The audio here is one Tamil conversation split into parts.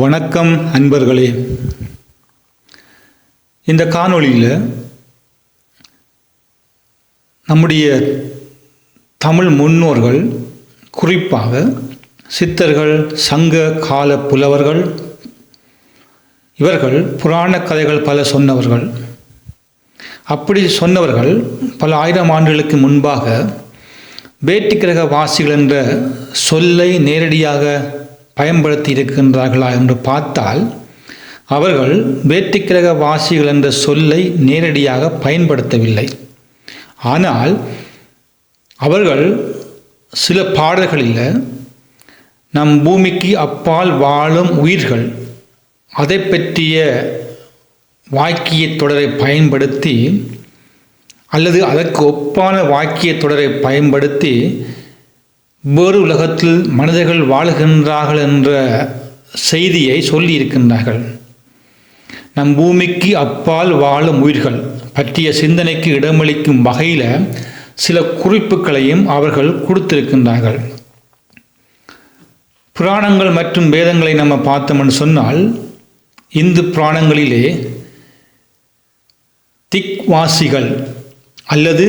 வணக்கம் அன்பர்களே. இந்த காணொளியில் நம்முடைய தமிழ் முன்னோர்கள், குறிப்பாக சித்தர்கள், சங்க கால புலவர்கள், இவர்கள் புராண கதைகள் பல சொன்னவர்கள். அப்படி சொன்னவர்கள் பல ஆயிரம் ஆண்டுகளுக்கு முன்பாக வேற்றுக்கிரக வாசிகள் என்ற சொல்லை நேரடியாக பயன்படுத்தி இருக்கின்றார்களா என்று பார்த்தால், அவர்கள் வேற்றுக்கிரக வாசிகள் என்ற சொல்லை நேரடியாக பயன்படுத்தவில்லை. ஆனால் அவர்கள் சில பாடல்களில் நம் பூமிக்கு அப்பால் வாழும் உயிர்கள் அதை பற்றிய வாக்கிய தொடரை பயன்படுத்தி அல்லது அதற்கு ஒப்பான வாக்கிய தொடரை பயன்படுத்தி வேறு உலகத்தில் மனிதர்கள் வாழுகின்றார்கள் என்ற செய்தியை சொல்லியிருக்கின்றார்கள். நம் பூமிக்கு அப்பால் வாழும் உயிர்கள் பற்றிய சிந்தனைக்கு இடமளிக்கும் வகையில் சில குறிப்புகளையும் அவர்கள் கொடுத்திருக்கின்றார்கள். புராணங்கள் மற்றும் வேதங்களை நம்ம பார்த்தோம்னு சொன்னால், இந்து புராணங்களிலே திக்வாசிகள் அல்லது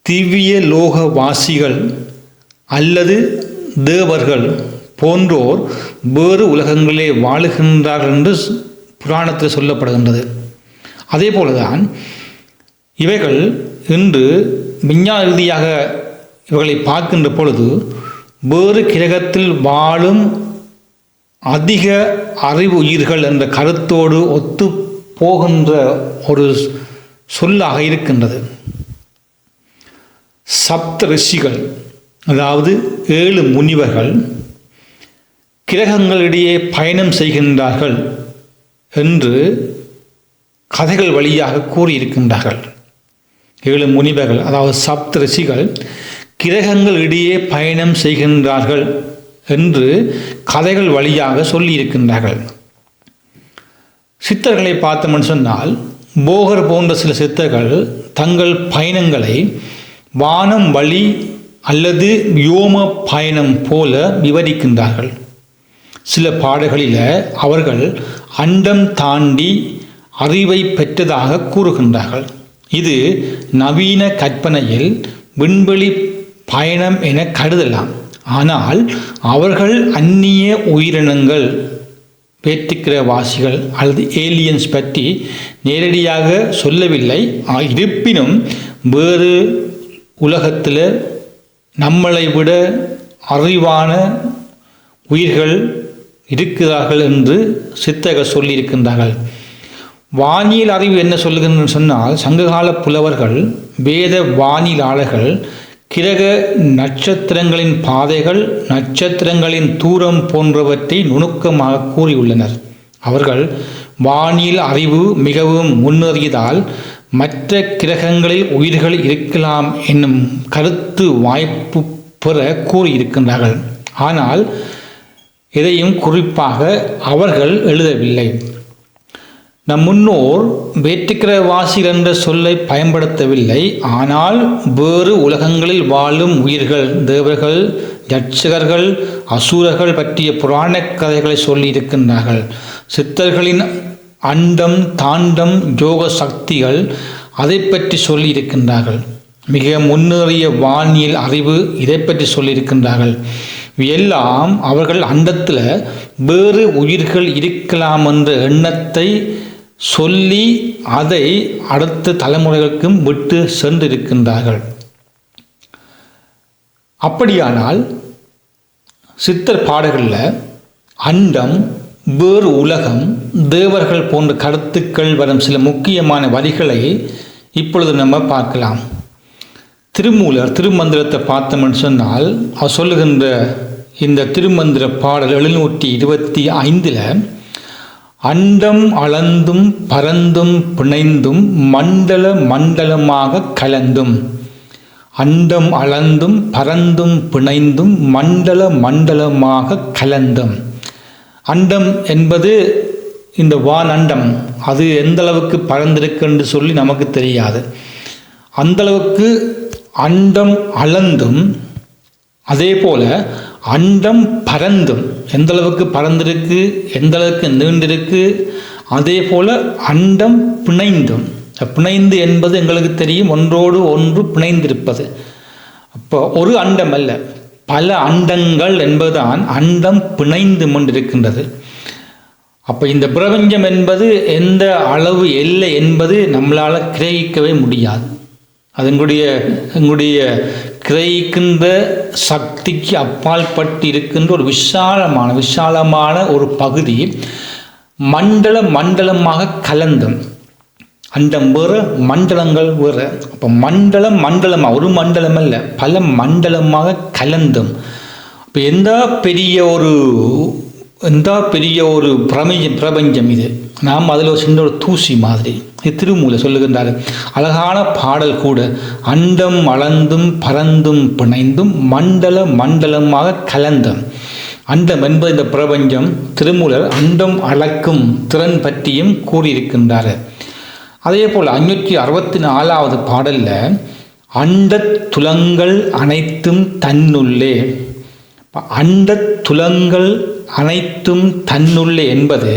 திவ்ய லோக வாசிகள் அல்லது தேவர்கள் போன்றோர் வேறு உலகங்களே வாழுகின்றார்கள் என்று புராணத்தில் சொல்லப்படுகின்றது. அதே போலதான் இவைகள் இன்று விஞ்ஞான ரீதியாக இவர்களை பார்க்கின்ற பொழுது வேறு கிரகத்தில் வாழும் அதிக அறிவு உயிர்கள் என்ற கருத்தோடு ஒத்து போகின்ற ஒரு சொல்லாக இருக்கின்றது. சப்த ரிஷிகள், அதாவது 7 முனிவர்கள் கிரகங்களிடையே பயணம் செய்கின்றார்கள் என்று கதைகள் வழியாக கூறியிருக்கின்றார்கள். 7 முனிவர்கள், அதாவது சப்த ரிஷிகள் கிரகங்களிடையே பயணம் செய்கின்றார்கள் என்று கதைகள் வழியாக சொல்லியிருக்கின்றார்கள். சித்தர்களை பார்த்தோம்னு சொன்னால், போகர் போன்ற சில சித்தர்கள் தங்கள் பயணங்களை வானம் வழி அல்லது வியோம பயணம் போல விவரிக்கின்றார்கள். சில பாடல்களில் அவர்கள் அண்டம் தாண்டி அறிவை பெற்றதாக கூறுகின்றார்கள். இது நவீன கற்பனையில் விண்வெளி பயணம் என கருதலாம். ஆனால் அவர்கள் அந்நிய உயிரினங்கள், வேற்றுக்கிரக வாசிகள் அல்லது ஏலியன்ஸ் பற்றி நேரடியாக சொல்லவில்லை. இருப்பினும் வேறு உலகத்தில் நம்மளை விட அறிவான உயிர்கள் இருக்கிறார்கள் என்று சித்தர்கள் சொல்லியிருக்கின்றார்கள். வானியல் அறிவு என்ன சொல்லுகின்றன்னு சொன்னால், சங்ககால புலவர்கள், வேத வானியலாளர்கள் கிரக நட்சத்திரங்களின் பாதைகள், நட்சத்திரங்களின் தூரம் போன்றவற்றை நுணுக்கமாக கூறியுள்ளனர். அவர்கள் வானியல் அறிவு மிகவும் முன்னேறியதால் மற்ற கிரகங்களில் உயிர்கள் இருக்கலாம் என்னும் கருத்து வாய்ப்பு பெற கூறியிருக்கின்றார்கள். ஆனால் எதையும் குறிப்பாக அவர்கள் எழுதவில்லை. நம் முன்னோர் வேற்றுக்கிரக வாசிகள் என்ற சொல்லை பயன்படுத்தவில்லை. ஆனால் வேறு உலகங்களில் வாழும் உயிர்கள், தேவர்கள், யட்சகர்கள், அசுரர்கள் பற்றிய புராண கதைகளை சொல்லியிருக்கின்றார்கள். சித்தர்களின் அண்டம் தாண்டம் யோக சக்திகள் அதை பற்றி சொல்லியிருக்கின்றார்கள். மிக முன்னேறிய வானியல் அறிவு இதை பற்றி சொல்லியிருக்கின்றார்கள். எல்லாம் அவர்கள் அண்டத்தில் வேறு உயிர்கள் இருக்கலாம் என்ற எண்ணத்தை சொல்லி அதை அடுத்த தலைமுறைகளுக்கும் விட்டு சென்றிருக்கின்றார்கள். அப்படியானால் சித்தர் பாடல்களில் அண்டம், வேறு உலகம், தேவர்கள் போன்ற கருத்துக்கள் வரும் சில முக்கியமான வரிகளை இப்பொழுது நம்ம பார்க்கலாம். திருமூலர் திருமந்திரத்தை பார்த்தோம்னு சொன்னால், அவர் சொல்லுகின்ற இந்த திருமந்திர பாடல் 725 அண்டம் அளந்தும் பரந்தும் பிணைந்தும் மண்டல மண்டலமாக கலந்தும், அண்டம் அளந்தும் பரந்தும் பிணைந்தும் மண்டல மண்டலமாக கலந்தும். அண்டம் என்பது இந்த வான் அண்டம், அது எந்த அளவுக்கு பறந்திருக்கு என்று சொல்லி நமக்கு தெரியாது. அந்தளவுக்கு அண்டம் அளந்தும் அதே போல அண்டம் பரந்தும், எந்த அளவுக்கு பரந்திருக்கு, எந்த அளவுக்கு நீண்டிருக்கு. அதே போல் அண்டம் பிணைந்தும், பிணைந்து என்பது எங்களுக்கு தெரியும், ஒன்றோடு ஒன்று பிணைந்திருப்பது. அப்போ ஒரு அண்டம் அல்ல, பல அண்டங்கள் என்பதுதான் அண்டம் பிணைந்து கொண்டிருக்கின்றது. அப்போ இந்த பிரபஞ்சம் என்பது எந்த அளவு எல்லை என்பது நம்மளால் கிரகிக்கவே முடியாது. அது எங்களுடைய கிரகிக்கின்ற சக்திக்கு அப்பால் பட்டு இருக்கின்ற ஒரு விஷாலமான ஒரு பகுதி மண்டலமாக கலந்தும். அண்டம் வேறு, மண்டலங்கள் வேறு. அப்போ மண்டலமாக, ஒரு மண்டலம் அல்ல, பல மண்டலமாக கலந்தும். இப்போ எந்த பெரிய ஒரு பிரபஞ்சம் இது. நாம் அதில் ஒரு சின்ன ஒரு தூசி மாதிரி. இது திருமூல சொல்லுகின்றார், அழகான பாடல் கூட. அண்டம் அளந்தும் பரந்தும் பிணைந்தும் மண்டலமாக கலந்தும். அண்டம் என்பது இந்த பிரபஞ்சம். திருமூலர் அண்டம் அளக்கும் திறன் பற்றியும் கூறியிருக்கின்றார். அதே போல் 564வது பாடலில் அண்டத் துலங்கள் அனைத்தும் தன்னுள்ளே, அண்டத் துலங்கள் அனைத்தும் தன்னுள்ளே என்பது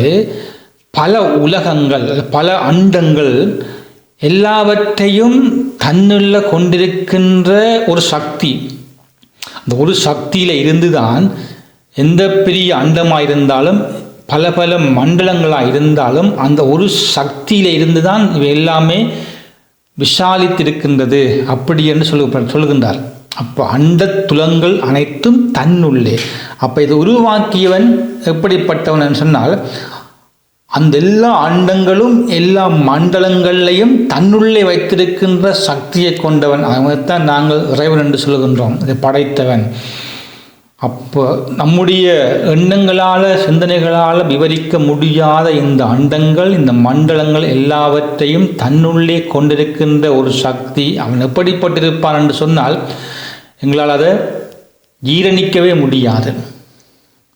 பல உலகங்கள், பல அண்டங்கள் எல்லாவற்றையும் தன்னுள்ள கொண்டிருக்கின்ற ஒரு சக்தி. அந்த ஒரு சக்தியில் இருந்துதான் எந்த பெரிய அண்டமாக இருந்தாலும், பல மண்டலங்களாக இருந்தாலும், அந்த ஒரு சக்தியில் இருந்து தான் இவை எல்லாமே விஷாலித்திருக்கின்றது அப்படி என்று சொல்லுகின்றார். அப்போ அண்டத் துலங்கள் அனைத்தும் தன்னுள்ளே. அப்போ இதை உருவாக்கியவன் எப்படிப்பட்டவன் சொன்னால், அந்த எல்லா அண்டங்களும் எல்லா மண்டலங்களையும் தன்னுள்ளே வைத்திருக்கின்ற சக்தியை கொண்டவன். அவனைத்தான் நாங்கள் இறைவன் என்று சொல்லுகின்றோம், இதை படைத்தவன். அப்போ நம்முடைய எண்ணங்களால், சிந்தனைகளால் விவரிக்க முடியாத இந்த அண்டங்கள், இந்த மண்டலங்கள் எல்லாவற்றையும் தன்னுள்ளே கொண்டிருக்கின்ற ஒரு சக்தி. அவன் எப்படிப்பட்டிருப்பான் என்று சொன்னால் எங்களால் அதை ஜீரணிக்கவே முடியாது.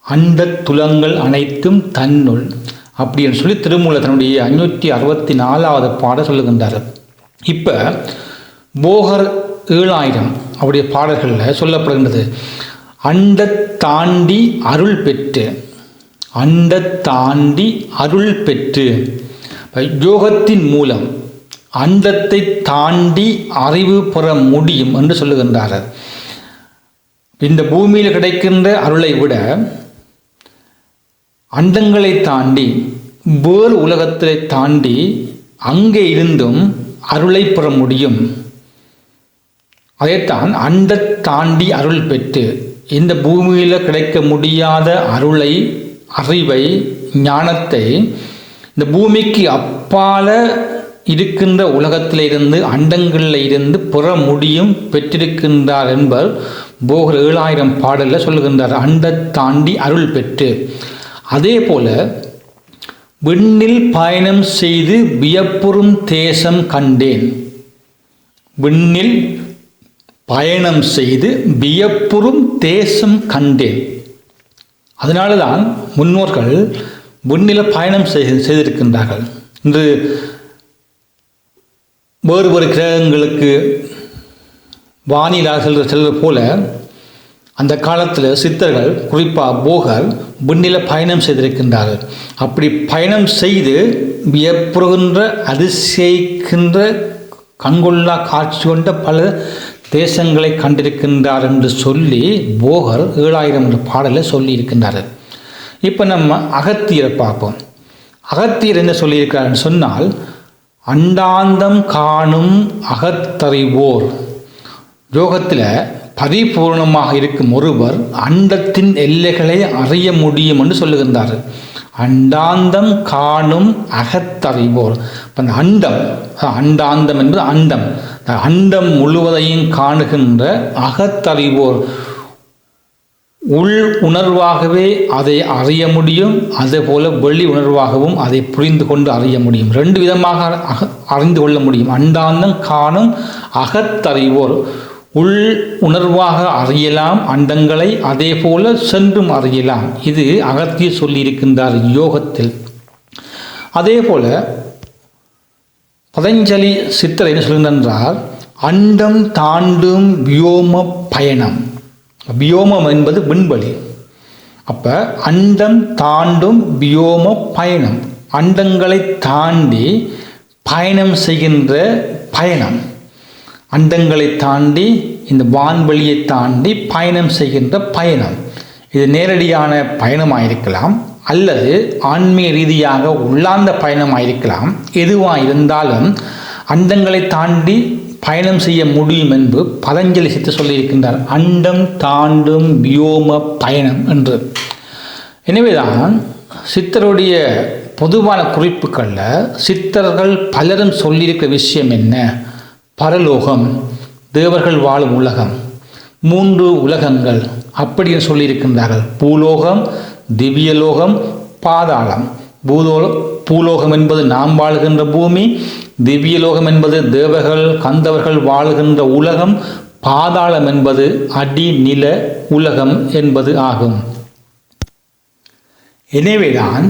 அண்டத் துலங்கள் அனைத்தும் தன்னுள் அப்படின்னு சொல்லி திருமூலர் தன்னுடைய 564வது பாடல் சொல்லுகின்றார். இப்போ போகர் 7000 அவருடைய பாடல்களில் சொல்லப்படுகின்றது, அண்டத் தாண்டி அருள் பெற்று, அண்டத் தாண்டி அருள் பெற்று. யோகத்தின் மூலம் அண்டத்தை தாண்டி அறிவு பெற முடியும் என்று சொல்லுகின்றார். இந்த பூமியில் கிடைக்கின்ற அருளை விட அண்டங்களை தாண்டி, வேறு உலகத்தை தாண்டி அங்கே இருந்தும் அருளை பெற முடியும். அதைத்தான் அண்டத் தாண்டி அருள் பெற்று, இந்த பூமியில் கிடைக்க முடியாத அருளை, அறிவை, ஞானத்தை இந்த பூமிக்கு அப்பால இருக்கின்ற உலகத்திலிருந்து, அண்டங்களில் இருந்து பெற முடியும், பெற்றிருக்கின்றார் என்பர் போகர் 7000 பாடலில் சொல்லுகின்றார். அண்டத் தாண்டி அருள் பெற்று. அதே போல விண்ணில் பயணம் செய்து வியப்புறும் தேசம் கண்டேன். விண்ணில் பயணம் செய்து வியப்புறும் தேசம் கண்டேன். அதனால தான் முன்னோர்கள் விண்ணில் பயணம் செய்திருக்கின்றார்கள். இன்று வேறு கிரகங்களுக்கு வானிலாக செல்வது போல அந்த காலத்தில் சித்தர்கள், குறிப்பாக போகர், விண்ணில் பயணம் செய்திருக்கின்றார்கள். அப்படி பயணம் செய்து வியப்புறுகின்ற, அதிசயிக்கின்ற, கண்கொள்ளா காட்சி கொண்ட பல தேசங்களை கண்டிருக்கின்றார் என்று சொல்லி போகர் 7000 என்ற பாடலில் சொல்லியிருக்கின்றார். இப்போ நம்ம அகத்தியரை பார்ப்போம். அகத்தியர் என்ன சொல்லியிருக்கிறார்னு சொன்னால், அண்டாந்தம் காணும் அகத்தறிவோர். யோகத்தில் பரிபூர்ணமாக இருக்கும் ஒருவர் அண்டத்தின் எல்லைகளை அறிய முடியும் என்று சொல்லுகின்றார். அண்டாந்தம் காணும் அகத்தறிவோர். இப்போ அந்த அண்டாந்தம் என்பது அண்டம், அண்டம் முழுவதையும் காணுகின்ற அகத்தறிவோர் உள் உணர்வாகவே அதை அறிய முடியும். அதே போல வெளி உணர்வாகவும் அதை புரிந்து கொண்டு அறிய முடியும். 2 விதமாக அறிந்து கொள்ள முடியும். அண்டாந்தம் காணும் அகத்தறிவோர் உள் உணர்வாக அறியலாம் அண்டங்களை, அதே போல சென்றும் அறியலாம். இது அகத்தியர் சொல்லியிருக்கின்றார் யோகத்தில். அதே போல பதஞ்சலி சித்தர் என்ன சொல்கின்றார், அண்டம் தாண்டும் வியோம பயணம். வியோமம் என்பது விண்வெளி. அப்போ அண்டம் தாண்டும் வியோம பயணம், அண்டங்களை தாண்டி பயணம் செய்கின்ற பயணம், அண்டங்களை தாண்டி இந்த வான்வெளியை தாண்டி பயணம் செய்கின்ற பயணம். இது நேரடியான பயணமாக இருக்கலாம், அல்லது ஆன்மீக ரீதியாக உள்ளார்ந்த பயணமாக இருக்கலாம். எதுவாக இருந்தாலும் அண்டங்களை தாண்டி பயணம் செய்ய முடியும் என்று பதஞ்சலி சித்தர் சொல்லியிருக்கின்றார். அண்டம் தாண்டும் வியோம பயணம் என்று. எனவேதான் சித்தருடைய பொதுவான குறிப்புகளில் சித்தர்கள் பலரும் சொல்லியிருக்கிற விஷயம் என்ன? பரலோகம், தேவர்கள் வாழும் உலகம், 3 உலகங்கள் அப்படின்னு சொல்லியிருக்கின்றார்கள். பூலோகம், திவ்யலோகம், பாதாளம். பூலோகம் என்பது நாம் வாழ்கின்ற பூமி, திவ்யலோகம் என்பது தேவர்கள் கந்தவர்கள் வாழ்கின்ற உலகம், பாதாளம் என்பது அடிநில உலகம் என்பது ஆகும். எனவேதான்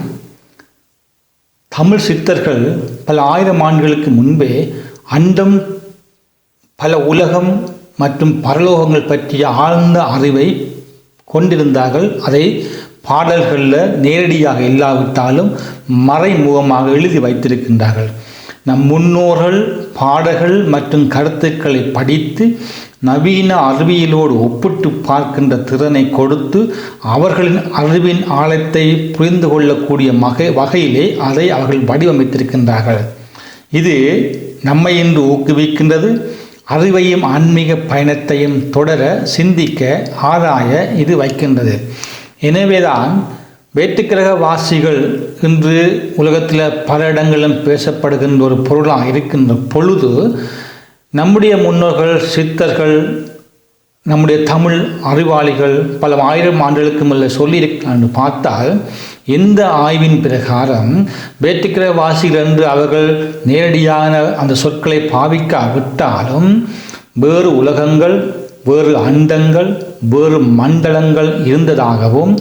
தமிழ் சித்தர்கள் பல ஆயிரம் ஆண்டுகளுக்கு முன்பே அண்டம், பல உலகம் மற்றும் பரலோகங்கள் பற்றிய ஆழ்ந்த அறிவை கொண்டிருந்தார்கள். அதை பாடல்களில் நேரடியாக இல்லாவிட்டாலும் மறைமுகமாக எழுதி வைத்திருக்கின்றார்கள். நம் முன்னோர்கள் பாடல்கள் மற்றும் கருத்துக்களை படித்து நவீன அறிவியலோடு ஒப்பிட்டு பார்க்கின்ற திறனை கொடுத்து அவர்களின் அறிவின் ஆழத்தை புரிந்து கொள்ளக்கூடிய வகையிலே அதை அவர்கள் வடிவமைத்திருக்கின்றார்கள். இது நம்மை இன்று ஊக்குவிக்கின்றது. அறிவையும் ஆன்மீக பயணத்தையும் தொடர, சிந்திக்க, ஆராய இது வைக்கின்றது. எனவேதான் வேற்றுக்கிரக வாசிகள் இன்று உலகத்தில் பல இடங்களிலும் பேசப்படுகின்ற ஒரு பொருளாக இருக்கின்ற பொழுது, நம்முடைய முன்னோர்கள் சித்தர்கள், நம்முடைய தமிழ் அறிவாளிகள் பல ஆயிரம் ஆண்டுகளுக்கு மேலே சொல்லியிருக்கான்னு பார்த்தால், எந்த ஆய்வின் பிரகாரம் வேற்றுக்கிரக வாசிகள் என்று அவர்கள் நேரடியான அந்த சொற்களை பாவிக்காவிட்டாலும் வேறு உலகங்கள், வேறு அண்டங்கள், வேறு மண்டலங்கள் இருந்ததாகவும்,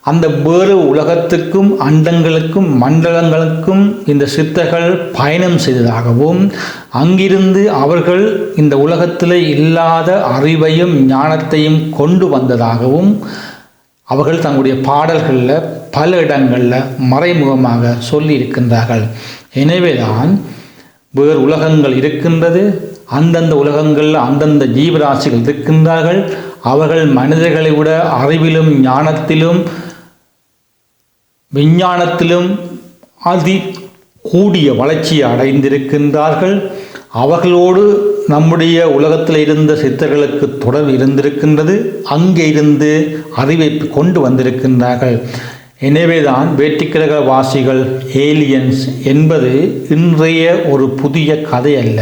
அந்த வேறு உலகத்துக்கும் அண்டங்களுக்கும் மண்டலங்களுக்கும் இந்த சித்தர்கள் பயணம் செய்ததாகவும், அங்கிருந்து அவர்கள் இந்த உலகத்தில் இல்லாத அறிவையும் ஞானத்தையும் கொண்டு வந்ததாகவும் அவர்கள் தங்களுடைய பாடல்களில் பல இடங்களில் மறைமுகமாக சொல்லி இருக்கின்றார்கள். எனவேதான் வேறு உலகங்கள் இருக்கின்றது, அந்தந்த உலகங்களில் அந்தந்த ஜீவராசிகள் இருக்கின்றார்கள். அவர்கள் மனிதர்களை விட அறிவிலும் ஞானத்திலும் விஞ்ஞானத்திலும் கூடிய வளர்ச்சியை அடைந்திருக்கின்றார்கள். அவர்களோடு நம்முடைய உலகத்தில் இருந்த சித்தர்களுக்கு தொடர்பு இருந்திருக்கின்றது. அங்கே இருந்து அறிவை கொண்டு வந்திருக்கின்றார்கள். எனவேதான் வேற்றுக்கிரக வாசிகள், ஏலியன்ஸ் என்பது இன்றைய ஒரு புதிய கதை அல்ல.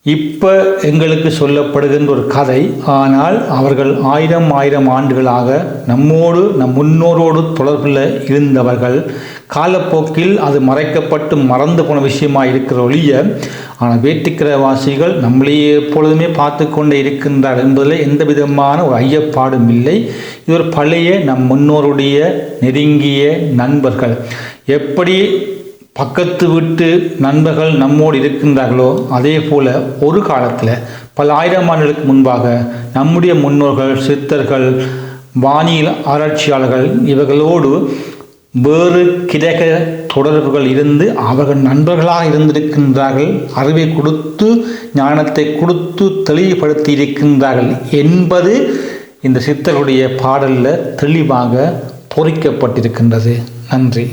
இப்போ எங்களுக்கு சொல்லப்படுகின்ற ஒரு கதை. ஆனால் அவர்கள் ஆயிரம் ஆண்டுகளாக நம்மோடு, நம் முன்னோரோடு தொடர்பில் இருந்தவர்கள். காலப்போக்கில் அது மறைக்கப்பட்டு மறந்து போன விஷயமாக இருக்கிற ஒழிய, ஆனால் வேற்றுக்கிரகவாசிகள் நம்மளையே எப்பொழுதுமே பார்த்து கொண்டே இருக்கின்றார் என்பதில் எந்த விதமான ஒரு ஐயப்பாடும் இல்லை. இது ஒரு பழைய நம் முன்னோருடைய நெருங்கிய நண்பர்கள். எப்படி பக்கத்து வீட்டு நண்பர்கள் நம்மோடு இருக்கின்றார்களோ, அதே போல் ஒரு காலத்தில் பல ஆயிரம் ஆண்டுகளுக்கு முன்பாக நம்முடைய முன்னோர்கள், சித்தர்கள், வானியல் ஆராய்ச்சியாளர்கள் இவர்களோடு வேறு கிரக தொடர்புகள் இருந்து அவர்கள் நண்பர்களாக இருந்திருக்கின்றார்கள். அறிவை கொடுத்து, ஞானத்தை கொடுத்து தெளிவுபடுத்தி இருக்கின்றார்கள் என்பது இந்த சித்தர்களுடைய பாடலில் தெளிவாக பொறிக்கப்பட்டிருக்கின்றது. நன்றி.